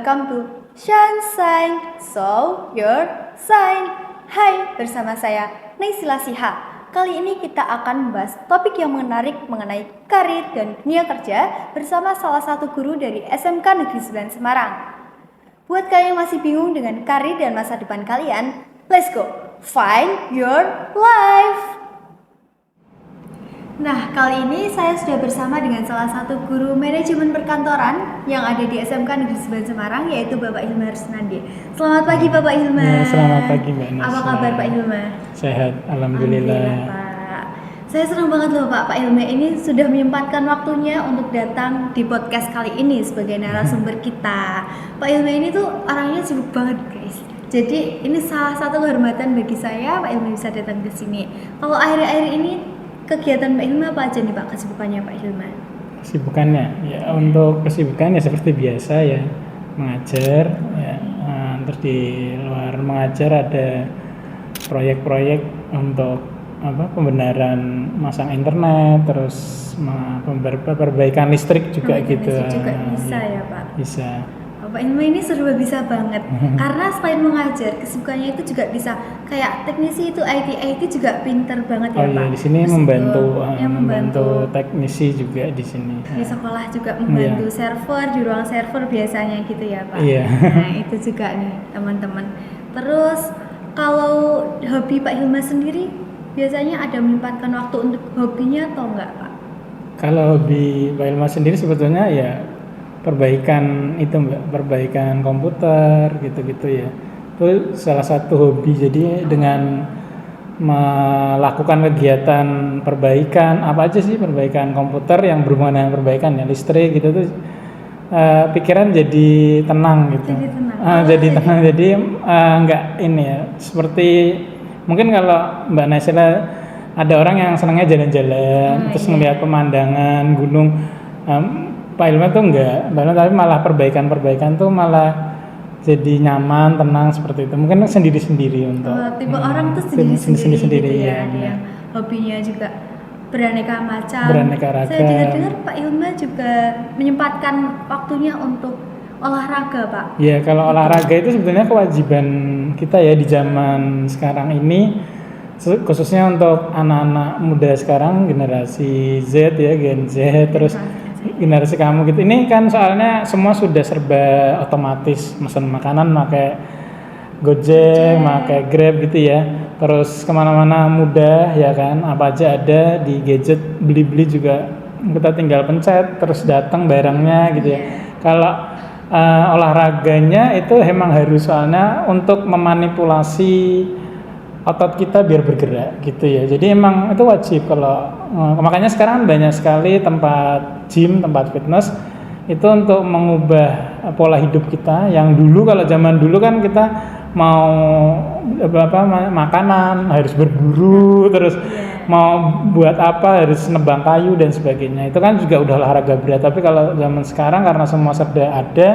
welcome to Shine So Your Sign. Hai, bersama saya Naysila Siha. Kali ini kita akan membahas topik yang menarik mengenai karir dan dunia kerja bersama salah satu guru dari SMK Negeri 9 Semarang. Buat kalian yang masih bingung dengan karir dan masa depan kalian, let's go find your life. Nah, kali ini saya sudah bersama dengan salah satu guru manajemen perkantoran yang ada di SMK Negeri 9 Semarang, yaitu Bapak Hilmar Rusnandi. Selamat pagi Bapak Hilmar. Ya, selamat pagi Mbak Nasa. Apa kabar Pak Hilmar? Sehat, Alhamdulillah. Pak. Saya senang banget loh Pak Hilmar ini sudah menyempatkan waktunya untuk datang di podcast kali ini sebagai narasumber kita. Pak Hilmar ini tuh orangnya sibuk banget guys. Jadi ini salah satu kehormatan bagi saya Pak Hilmar bisa datang ke sini. Kalau akhir-akhir ini kegiatan Pak Hilmar apa aja nih Pak, kesibukannya Pak Hilmar? Kesibukannya, ya untuk kesibukannya seperti biasa ya, mengajar ya, terus di luar mengajar ada proyek-proyek untuk pembenaran masang internet, terus perbaikan listrik juga gitu. Listrik juga bisa ya Pak? Bisa. Pak Hilmar ini serba bisa banget karena selain mengajar, kesibukannya itu juga bisa kayak teknisi itu IT juga pinter banget ya Pak. Oh iya, di sini membantu teknisi juga di sini. Di sekolah juga membantu server, di ruang server biasanya gitu ya Pak. Iya. Nah itu juga nih teman-teman. Terus kalau hobi Pak Hilmar sendiri biasanya ada menyempatkan waktu untuk hobinya atau enggak Pak? Kalau hobi Pak Hilmar sendiri sebetulnya ya perbaikan perbaikan komputer gitu-gitu ya. Itu salah satu hobi. Jadi dengan melakukan kegiatan perbaikan apa aja sih, perbaikan komputer yang berhubungan dengan perbaikan ya listrik gitu tuh pikiran jadi tenang gitu. Jadi tenang. Jadi enggak ini ya. Seperti mungkin kalau Mbak Naysila ada orang yang senangnya jalan-jalan terus ngelihat pemandangan gunung. Pak Hilmar tuh enggak, tapi malah perbaikan tuh malah jadi nyaman, tenang seperti itu. Mungkin sendiri-sendiri untuk tipe orang tuh sendiri-sendiri gitu ya. Ada yang hobinya juga beraneka macam. Beraneka ragam. Saya dengar Pak Hilmar juga menyempatkan waktunya untuk olahraga, Pak. Iya, kalau olahraga itu sebetulnya kewajiban kita ya di zaman sekarang ini, khususnya untuk anak-anak muda sekarang, generasi Z ya, Gen Z, terus generasi kamu gitu. Ini kan soalnya semua sudah serba otomatis, pesan makanan pakai Gojek, pakai Grab gitu ya. Terus kemana-mana mudah ya kan, apa aja ada di gadget, beli-beli juga kita tinggal pencet terus datang barangnya gitu ya. Kalau olahraganya itu emang harus soalnya untuk memanipulasi otot kita biar bergerak gitu ya. Jadi emang itu wajib kalau makanya sekarang banyak sekali tempat gym, tempat fitness itu untuk mengubah pola hidup kita. Yang dulu kalau zaman dulu kan kita mau makanan harus berburu, terus mau buat apa harus nebang kayu dan sebagainya. Itu kan juga udah olahraga berat. Tapi kalau zaman sekarang karena semua serba ada,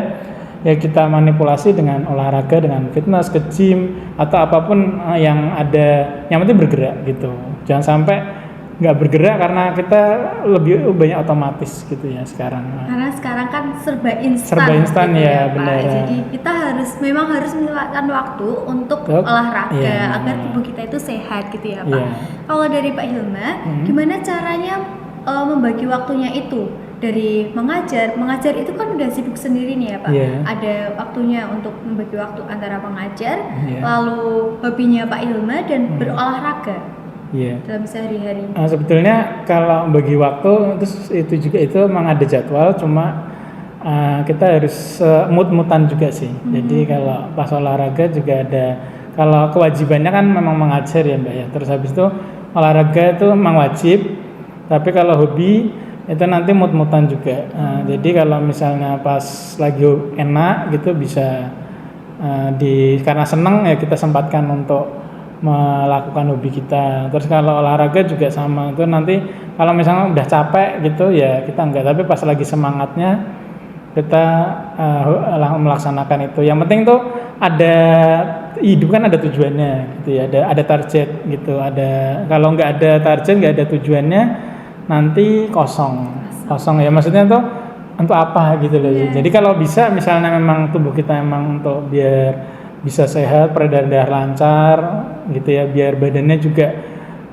ya kita manipulasi dengan olahraga, dengan fitness, ke gym atau apapun yang ada, yang penting bergerak gitu. Jangan sampai nggak bergerak karena kita lebih banyak otomatis gitu ya sekarang. Karena sekarang kan serba instan gitu ya benar. Jadi kita memang harus menyempatkan waktu untuk olahraga agar tubuh kita itu sehat gitu ya Pak. Kalau dari Pak Hilmar, gimana caranya membagi waktunya itu? Dari mengajar itu kan udah sibuk sendiri nih ya Pak. Ada waktunya untuk membagi waktu antara mengajar, lalu hobinya Pak Hilmar dan berolahraga dalam sehari-hari. Sebetulnya kalau bagi waktu itu memang ada jadwal, cuma kita harus mood-moodan juga sih. Jadi kalau pas olahraga juga ada, kalau kewajibannya kan memang mengajar ya Mbak ya. Terus habis itu olahraga itu memang wajib, tapi kalau hobi itu nanti mood-moodan juga. Jadi kalau misalnya pas lagi enak gitu bisa karena senang ya kita sempatkan untuk melakukan hobi kita. Terus kalau olahraga juga sama, itu nanti kalau misalnya udah capek gitu ya kita enggak, tapi pas lagi semangatnya kita melaksanakan itu. Yang penting tuh ada hidup kan ada tujuannya gitu ya, ada target gitu. Kalau nggak ada target, nggak ada tujuannya, nanti kosong ya. Maksudnya tuh untuk apa gitu loh. Jadi kalau bisa misalnya memang tubuh kita emang untuk biar bisa sehat, peredaran darah lancar gitu ya, biar badannya juga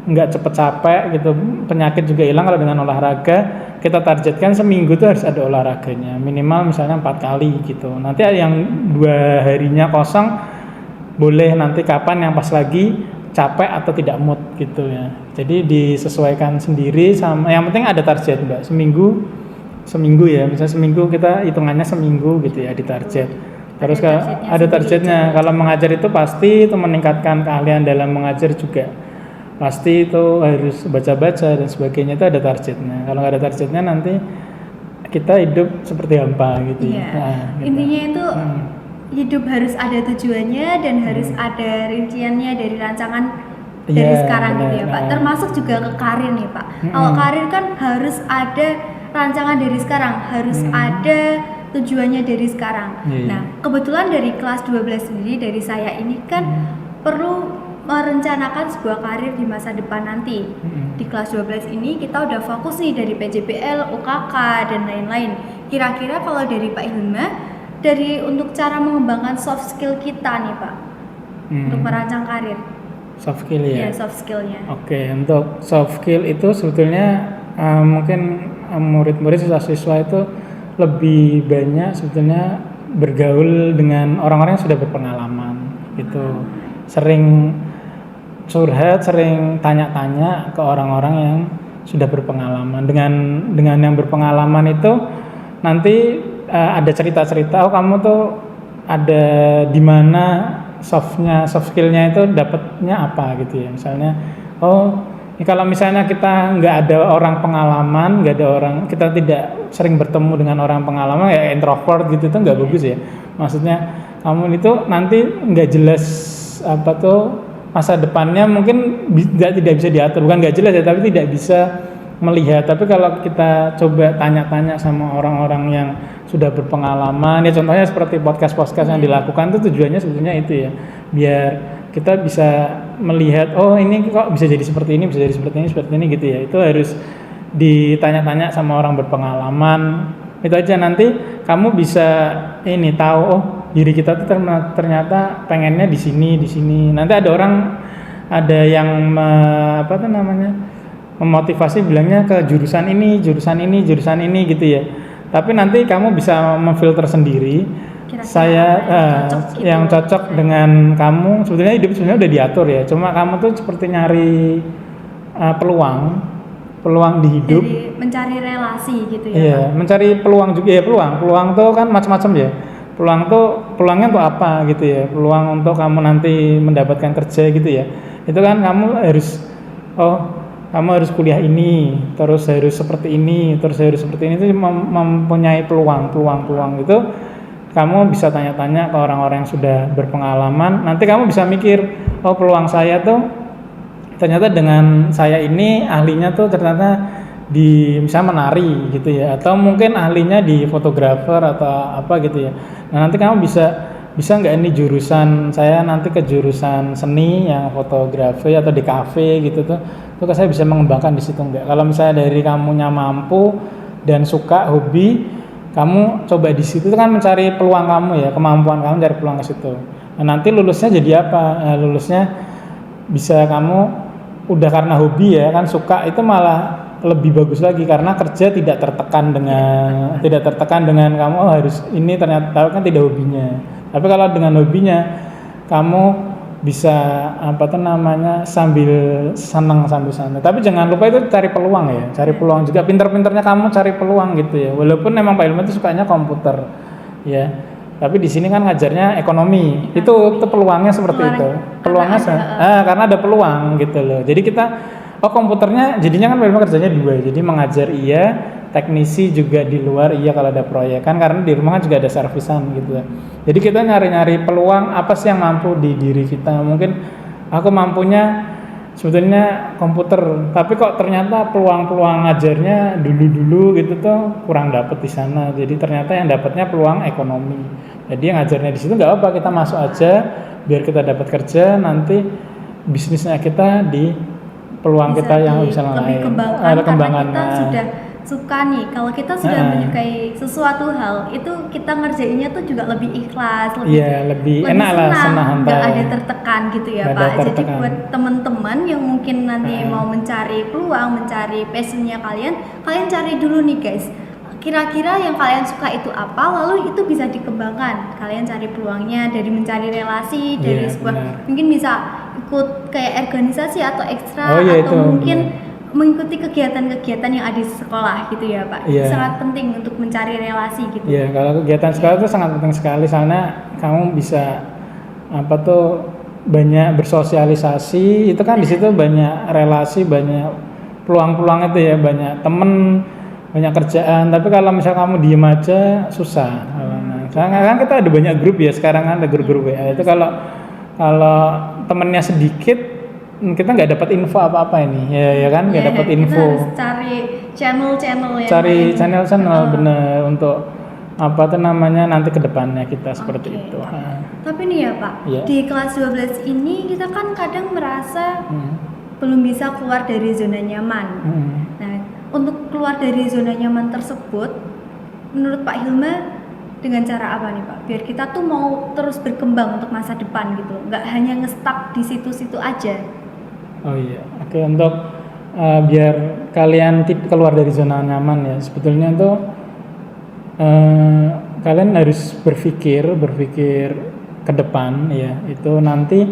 nggak cepet capek gitu, penyakit juga hilang kalau dengan olahraga. Kita targetkan seminggu tuh harus ada olahraganya minimal misalnya 4 kali gitu. Nanti yang 2 harinya kosong boleh nanti kapan yang pas lagi capek atau tidak mood gitu ya. Jadi disesuaikan sendiri sama, yang penting ada target Mbak, seminggu ya, misalnya seminggu kita hitungannya seminggu gitu ya di target. Terus ada targetnya. Kalau mengajar itu pasti itu meningkatkan keahlian dalam mengajar juga. Pasti itu harus baca-baca dan sebagainya, itu ada targetnya. Kalau nggak ada targetnya nanti kita hidup seperti hampa gitu. Iya. Nah, gitu. Intinya itu hidup harus ada tujuannya dan harus ada rinciannya dari rancangan dari sekarang gitu ya Pak. Termasuk juga ke karir nih Pak. Kalau karir kan harus ada rancangan dari sekarang, harus ada tujuannya dari sekarang. Nah, kebetulan dari kelas 12 sendiri dari saya ini kan perlu merencanakan sebuah karir di masa depan nanti. Di kelas 12 ini kita udah fokus nih dari PJBL, UKK dan lain-lain. Kira-kira kalau dari Pak Hilma, dari untuk cara mengembangkan soft skill kita nih Pak, untuk merancang karir. Soft skill ya? Iya, soft skillnya. Oke, untuk soft skill itu sebetulnya mungkin murid-murid siswa-siswa itu lebih banyak sebetulnya bergaul dengan orang-orang yang sudah berpengalaman gitu. Sering curhat, sering tanya-tanya ke orang-orang yang sudah berpengalaman. Dengan yang berpengalaman itu nanti ada cerita-cerita, oh kamu tuh ada di mana soft skillnya itu dapatnya apa gitu ya. Misalnya, oh kalau misalnya kita nggak ada orang pengalaman, nggak ada orang, kita tidak sering bertemu dengan orang pengalaman, ya introvert gitu, itu nggak bagus ya. Maksudnya kamu itu nanti nggak jelas apa tuh masa depannya, mungkin tidak bisa diatur, bukan nggak jelas ya, tapi tidak bisa melihat. Tapi kalau kita coba tanya-tanya sama orang-orang yang sudah berpengalaman, ya contohnya seperti podcast yang dilakukan, itu tujuannya sebetulnya itu ya, biar kita bisa melihat, oh ini kok bisa jadi seperti ini, bisa jadi seperti ini gitu ya. Itu harus ditanya-tanya sama orang berpengalaman. Itu aja, nanti kamu bisa ini tahu, oh diri kita tuh ternyata pengennya di sini. Nanti ada orang, ada yang memotivasi bilangnya ke jurusan ini gitu ya. Tapi nanti kamu bisa memfilter sendiri. Yang cocok dengan kamu. Sebetulnya hidup sebenarnya udah diatur ya. Cuma kamu tuh seperti nyari peluang di hidup. Jadi mencari relasi gitu ya. Iya, mencari peluang juga ya. Peluang tuh kan macam-macam ya. Peluangnya tuh apa gitu ya. Peluang untuk kamu nanti mendapatkan kerja gitu ya. Itu kan kamu harus kuliah ini, terus harus seperti ini, itu mempunyai peluang itu. Kamu bisa tanya-tanya ke orang-orang yang sudah berpengalaman. Nanti kamu bisa mikir, oh peluang saya tuh ternyata dengan saya ini ahlinya tuh ternyata di misalnya menari gitu ya, atau mungkin ahlinya di fotografer atau apa gitu ya. Nah nanti kamu bisa nggak ini jurusan saya nanti ke jurusan seni yang fotografi atau di kafe gitu tuh saya bisa mengembangkan di situ enggak. Kalau misalnya dari kamunya mampu dan suka hobi, kamu coba di situ kan mencari peluang kamu ya, kemampuan kamu cari peluang ke situ. Nah, nanti lulusnya jadi apa? Nah, lulusnya bisa kamu udah karena hobi ya kan, suka, itu malah lebih bagus lagi karena kerja tidak tertekan dengan kamu harus ini, ternyata kan tidak hobinya. Tapi kalau dengan hobinya kamu bisa sambil senang sambil santai. Tapi jangan lupa itu cari peluang ya, cari peluang juga. Pinter-pinternya kamu cari peluang gitu ya. Walaupun memang Pak Hilman itu sukanya komputer ya, tapi di sini kan ngajarnya ekonomi. Itu peluangnya seperti itu. Peluangnya karena ada peluang gitu loh. Jadi kita komputernya jadinya kan memang kerjanya 2. Jadi mengajar iya, teknisi juga di luar iya kalau ada proyek kan, karena di rumah kan juga ada servisan gitu. Jadi kita nyari-nyari peluang apa sih yang mampu di diri kita. Mungkin aku mampunya sebetulnya komputer, tapi kok ternyata peluang ngajarnya dulu gitu tuh kurang dapet di sana. Jadi ternyata yang dapatnya peluang ekonomi. Jadi yang ngajarnya di situ nggak apa, kita masuk aja biar kita dapat kerja, nanti bisnisnya kita di peluang bisa kita yang bisa lain. Ada kembangan. Kita sudah suka nih, kalau kita sudah menyukai sesuatu hal itu kita ngerjainnya tuh juga lebih ikhlas, lebih enak lah, senang, nggak ada tertekan gitu ya Pak. Jadi buat teman-teman yang mungkin nanti mau mencari peluang, mencari passionnya kalian cari dulu nih guys, kira-kira yang kalian suka itu apa, lalu itu bisa dikembangkan. Kalian cari peluangnya dari mencari relasi, dari sebuah mungkin bisa ikut kayak organisasi atau ekstra, atau mungkin mengikuti kegiatan-kegiatan yang ada di sekolah gitu ya Pak. Sangat penting untuk mencari relasi gitu. Kalau kegiatan sekolah itu sangat penting sekali, soalnya kamu bisa banyak bersosialisasi, itu kan di situ banyak relasi, banyak peluang-peluang itu ya, banyak temen, banyak kerjaan. Tapi kalau misal kamu diem aja susah. Kan kita ada banyak grup ya, sekarang kan ada grup-grup WA. Itu kalau temennya sedikit, kita nggak dapat info apa-apa ini, ya kan, nggak dapat info. Kita harus cari channel-channel yang channel bener untuk nanti ke depannya kita seperti itu. Tapi nih ya Pak, di kelas 12 ini kita kan kadang merasa belum bisa keluar dari zona nyaman. Nah, untuk keluar dari zona nyaman tersebut, menurut Pak Hilma dengan cara apa nih Pak? Biar kita tuh mau terus berkembang untuk masa depan gitu, nggak hanya nge-stuck di situ-situ aja. Oke, untuk biar kalian keluar dari zona nyaman ya, sebetulnya tuh kalian harus berpikir ke depan ya. Itu nanti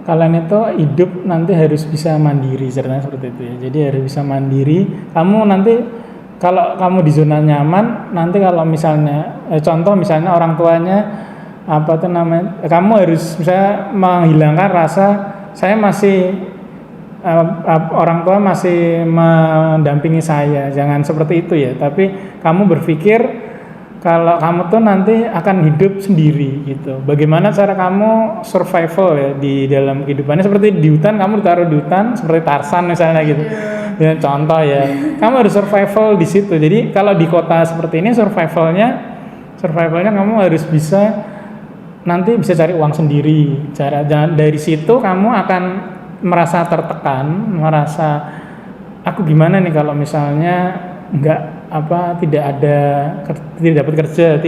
kalian itu hidup nanti harus bisa mandiri, ceritanya seperti itu ya. Jadi harus bisa mandiri. Kamu nanti kalau kamu di zona nyaman, nanti kalau misalnya contoh misalnya orang tuanya kamu harus misalnya menghilangkan rasa saya masih orang tua masih mendampingi saya, jangan seperti itu ya. Tapi kamu berpikir kalau kamu tuh nanti akan hidup sendiri gitu. Bagaimana cara kamu survival ya di dalam kehidupannya, seperti di hutan, kamu ditaruh di hutan seperti Tarzan misalnya gitu. Ya, contoh ya, kamu harus survival di situ. Jadi kalau di kota seperti ini survivalnya kamu harus bisa cari uang sendiri. Dari situ kamu akan merasa tertekan, merasa aku gimana nih kalau misalnya tidak dapat kerja,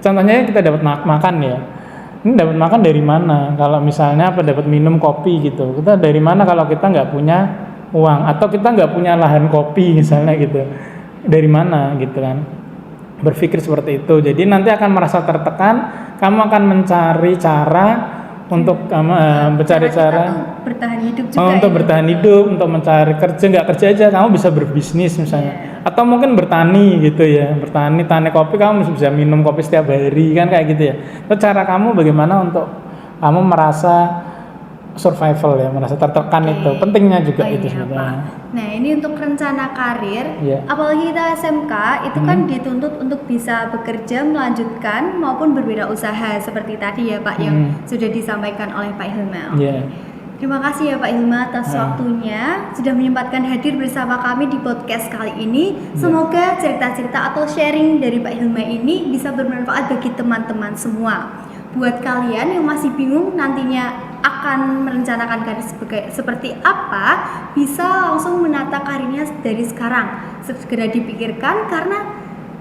contohnya kita dapat makan ya. Ini dapat makan dari mana? Kalau misalnya dapat minum kopi gitu, kita dari mana kalau kita nggak punya uang, atau kita nggak punya lahan kopi misalnya gitu, dari mana gitu kan? Berpikir seperti itu. Jadi nanti akan merasa tertekan, kamu akan mencari cara untuk mencari cara bertahan hidup juga untuk bertahan hidup, untuk mencari kerja. Nggak kerja aja, kamu bisa berbisnis misalnya, atau mungkin bertani gitu ya, tani kopi, kamu bisa minum kopi setiap hari kan, kayak gitu ya. Itu cara kamu bagaimana untuk kamu merasa survival ya, merasa tertekan. Itu pentingnya juga itu sebenarnya. Nah, ini untuk rencana karir, apalagi kita SMK itu kan dituntut untuk bisa bekerja, melanjutkan maupun berwirausaha seperti tadi ya Pak yang sudah disampaikan oleh Pak Hilma. Terima kasih ya Pak Hilma atas waktunya, sudah menyempatkan hadir bersama kami di podcast kali ini. Semoga cerita-cerita atau sharing dari Pak Hilma ini bisa bermanfaat bagi teman-teman semua. Buat kalian yang masih bingung nantinya akan merencanakan karir seperti apa, bisa langsung menata karirnya dari sekarang. Segera dipikirkan, karena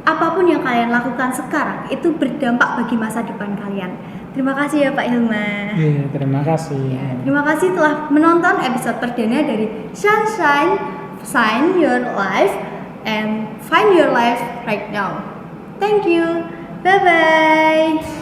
apapun yang kalian lakukan sekarang itu berdampak bagi masa depan kalian. Terima kasih ya Pak Hilma. Terima kasih. Terima kasih telah menonton episode perdana dari Sunshine, Shine Your Life and Find Your Life Right Now. Thank you. Bye-bye.